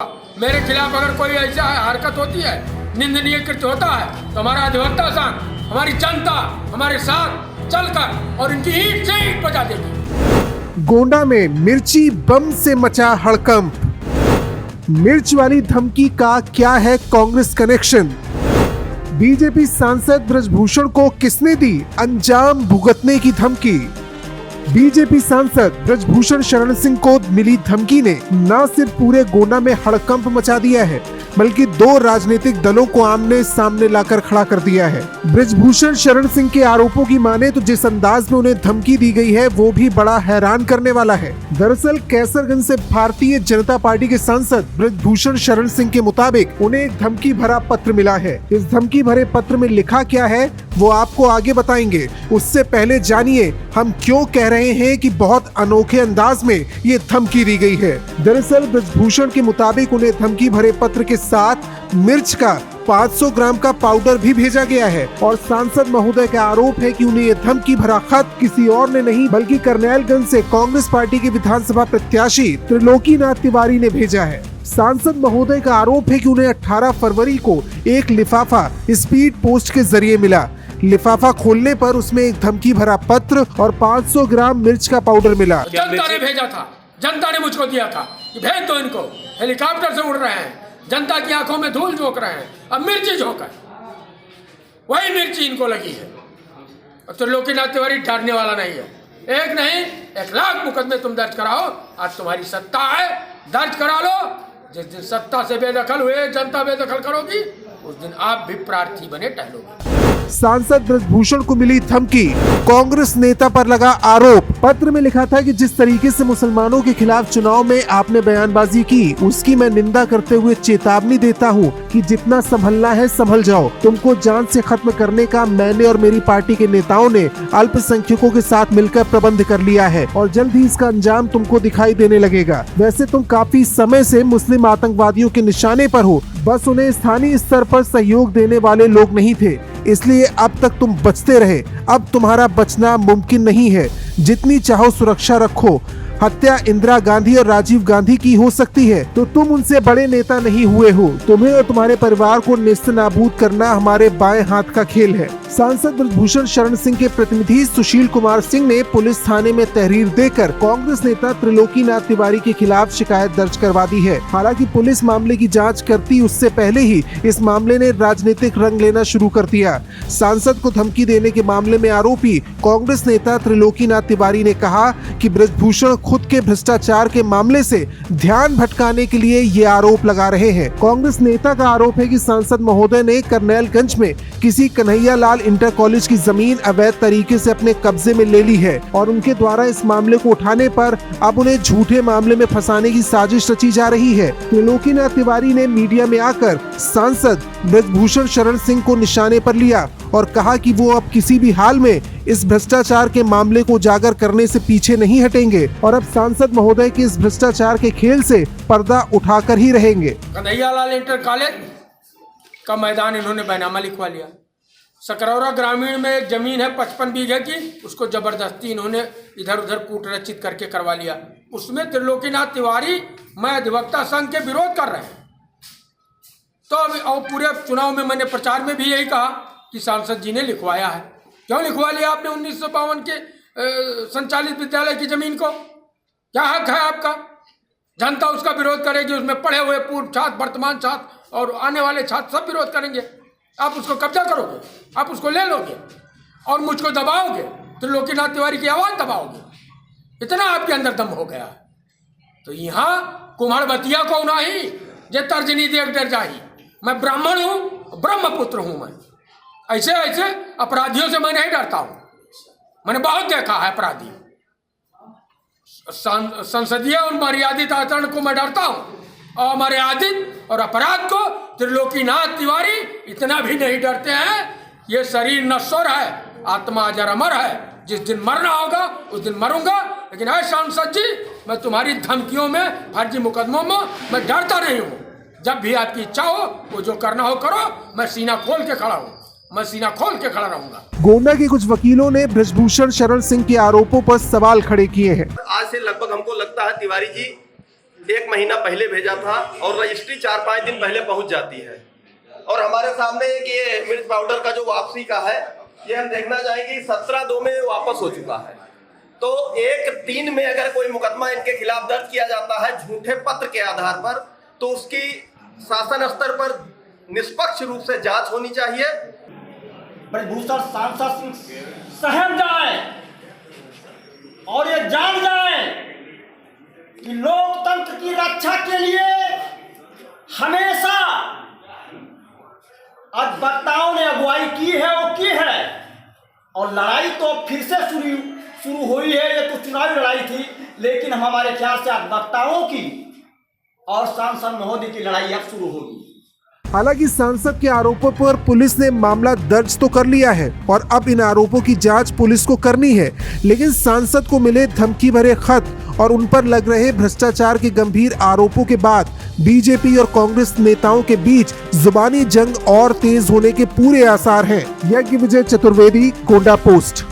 मेरे खिलाफ अगर कोई ऐसा हरकत होती है, निंदनीय कृत्य होता है, तो हमारा अधिवक्ता संघ, हमारी जनता हमारे साथ चलकर और इनकी ईंट से ईंट बजा देगी। गोंडा में मिर्ची बम से मचा हड़कंप। मिर्च वाली धमकी का क्या है कांग्रेस कनेक्शन? बीजेपी सांसद ब्रजभूषण को किसने दी अंजाम भुगतने की धमकी? बीजेपी सांसद ब्रजभूषण शरण सिंह को मिली धमकी ने न सिर्फ पूरे गोंडा में हड़कंप मचा दिया है, बल्कि दो राजनीतिक दलों को आमने सामने लाकर खड़ा कर दिया है। ब्रजभूषण शरण सिंह के आरोपों की माने तो जिस अंदाज में उन्हें धमकी दी गई है वो भी बड़ा हैरान करने वाला है। दरअसल कैसरगंज से भारतीय जनता पार्टी के सांसद ब्रजभूषण शरण सिंह के मुताबिक उन्हें एक धमकी भरा पत्र मिला है। इस धमकी भरे पत्र में लिखा क्या है वो आपको आगे बताएंगे। उससे पहले जानिए हम क्यों कह रहे हैं कि बहुत अनोखे अंदाज में ये धमकी दी गई है। दरअसल ब्रजभूषण के मुताबिक उन्हें धमकी भरे पत्र के साथ मिर्च का 500 ग्राम का पाउडर भी भेजा गया है और सांसद महोदय का आरोप है कि उन्हें यह धमकी भरा खत किसी और ने नहीं बल्कि करनैलगंज से कांग्रेस पार्टी के विधानसभा प्रत्याशी त्रिलोकीनाथ तिवारी ने भेजा है। सांसद महोदय का आरोप है कि उन्हें 18 फरवरी को एक लिफाफा स्पीड पोस्ट के जरिए मिला। लिफाफा खोलने पर उसमें एक धमकी भरा पत्र और 500 ग्राम मिर्च का पाउडर मिला। जनता ने भेजा था, जनता ने मुझको दिया था कि भेज दो इनको, हेलीकॉप्टर से उड़ रहे हैं, जनता की आंखों में धूल झोंक रहे हैं, अब मिर्ची झोंका, वही मिर्ची इनको लगी है। तो त्रिलोकीनाथ तिवारी डरने वाला नहीं है। एक नहीं 1 लाख मुकदमे तुम दर्ज कराओ, आज तुम्हारी सत्ता है, दर्ज करा लो। जिस दिन सत्ता से बेदखल हुए, जनता बेदखल करोगी, उस दिन आप भी प्रार्थी बने टहलोगे। सांसद ब्रजभूषण को मिली धमकी, कांग्रेस नेता पर लगा आरोप। पत्र में लिखा था कि जिस तरीके से मुसलमानों के खिलाफ चुनाव में आपने बयानबाजी की उसकी मैं निंदा करते हुए चेतावनी देता हूं कि जितना संभलना है संभल जाओ। तुमको जान से खत्म करने का मैंने और मेरी पार्टी के नेताओं ने अल्पसंख्यकों के साथ मिलकर प्रबंध कर लिया है और जल्द ही इसका अंजाम तुमको दिखाई देने लगेगा। वैसे तुम काफी समय से मुस्लिम आतंकवादियों के निशाने पर हो, बस उन्हें स्थानीय स्तर पर सहयोग देने वाले लोग नहीं थे, इसलिए अब तक तुम बचते रहे। अब तुम्हारा बचना मुमकिन नहीं है। जितनी चाहो सुरक्षा रखो। हत्या इंदिरा गांधी और राजीव गांधी की हो सकती है तो तुम उनसे बड़े नेता नहीं हुए हो। तुम्हें और तुम्हारे परिवार को नेस्तनाबूद करना हमारे बाएं हाथ का खेल है। सांसद ब्रजभूषण शरण सिंह के प्रतिनिधि सुशील कुमार सिंह ने पुलिस थाने में तहरीर देकर कांग्रेस नेता त्रिलोकीनाथ तिवारी के खिलाफ शिकायत दर्ज करवा दी है। हालांकि पुलिस मामले की जांच करती उससे पहले ही इस मामले ने राजनीतिक रंग लेना शुरू कर दिया। सांसद को धमकी देने के मामले में आरोपी कांग्रेस नेता त्रिलोकीनाथ तिवारी ने कहा कि ब्रजभूषण खुद के भ्रष्टाचार के मामले से ध्यान भटकाने के लिए ये आरोप लगा रहे हैं। कांग्रेस नेता का आरोप है कि सांसद महोदय ने करनैलगंज में किसी कन्हैया लाल इंटर कॉलेज की जमीन अवैध तरीके से अपने कब्जे में ले ली है और उनके द्वारा इस मामले को उठाने पर अब उन्हें झूठे मामले में फंसाने की साजिश रची जा रही है। त्रिलोकीनाथ तिवारी ने मीडिया में आकर सांसद ब्रजभूषण शरण सिंह को निशाने पर लिया और कहा कि वो अब किसी भी हाल में इस भ्रष्टाचार के मामले को उजागर करने से पीछे नहीं हटेंगे और अब सांसद महोदय के इस भ्रष्टाचार के खेल से पर्दा उठाकर ही रहेंगे। कन्हैया लाल इंटर कॉलेज का मैदान इन्होंने बैनामा लिखवा लिया। सकरौरा ग्रामीण में एक जमीन है 55 बीघे की, उसको जबरदस्ती इन्होंने इधर उधर कूटरचित करके करवा लिया। उसमें त्रिलोकीनाथ तिवारी मैं अधिवक्ता संघ के विरोध कर रहे हैं। तो और पूरे चुनाव में मैंने प्रचार में भी यही कहा कि सांसद जी ने लिखवाया है। क्यों लिखवा लिया आपने 1952 के संचालित विद्यालय की जमीन को? क्या हक है आपका? जनता उसका विरोध करेगी, उसमें पढ़े हुए पूर्व छात्र, वर्तमान छात्र और आने वाले छात्र सब विरोध करेंगे। आप उसको कब्जा करोगे, आप उसको ले लोगे और मुझको दबाओगे, त्रिलोकीनाथ तिवारी की आवाज दबाओगे। इतना आपके अंदर दम हो गया। तो यहाँ कुम्हाड़बतिया को नहीं जे तर्जनी देख डर जाही। मैं ब्राह्मण हूँ, ब्रह्मपुत्र हूँ। मैं ऐसे ऐसे अपराधियों से मैं नहीं डरता हूँ। मैंने बहुत देखा है अपराधी। संसदीय और मर्यादित आचरण को मैं डरता हूँ और मर्यादित और अपराध को त्रिलोकीनाथ तिवारी इतना भी नहीं डरते हैं। ये शरीर नश्वर है, आत्मा अजर अमर है। जिस दिन मरना होगा उस दिन मरूंगा, लेकिन है सांसद जी, मैं तुम्हारी धमकियों में, फर्जी मुकदमों में मैं डरता नहीं हूँ। जब भी आपकी इच्छा हो वो जो करना हो करो, मैं सीना खोल के खड़ा हूँ, मैं सीना खोल के खड़ा रहूंगा। गोंडा के कुछ वकीलों ने ब्रजभूषण शरण सिंह के आरोपों पर सवाल खड़े किए हैं। आज से लगभग हमको लगता है तिवारी जी 1 महीना पहले भेजा था और रजिस्ट्री 4-5 दिन पहले पहुंच जाती है। और हमारे सामने एक ये मिर्च पाउडर का जो वापसी का है, ये हम देखना चाहेंगे 17/2 में वापस हो चुका है। तो 1/3 में अगर कोई मुकदमा इनके खिलाफ दर्ज किया जाता है झूठे पत्र के आधार पर, तो उसकी शासन स्तर पर निष्पक्ष रूप से जांच होनी चाहिए। ब्रजभूषण सांसद सिंह सहम जाए और ये जान जाए कि लोकतंत्र की रक्षा के लिए हमेशा अधिवक्ताओं ने अगुवाई की है और की है, और लड़ाई तो फिर से शुरू हुई है। ये तो चुनावी लड़ाई थी, लेकिन हम हमारे ख्याल से अधिवक्ताओं की और सांसद महोदय की लड़ाई अब शुरू होगी। हालांकि सांसद के आरोपों पर पुलिस ने मामला दर्ज तो कर लिया है और अब इन आरोपों की जांच पुलिस को करनी है, लेकिन सांसद को मिले धमकी भरे खत और उन पर लग रहे भ्रष्टाचार के गंभीर आरोपों के बाद बीजेपी और कांग्रेस नेताओं के बीच जुबानी जंग और तेज होने के पूरे आसार हैं। यज्ञ विजय चतुर्वेदी, गोंडा पोस्ट।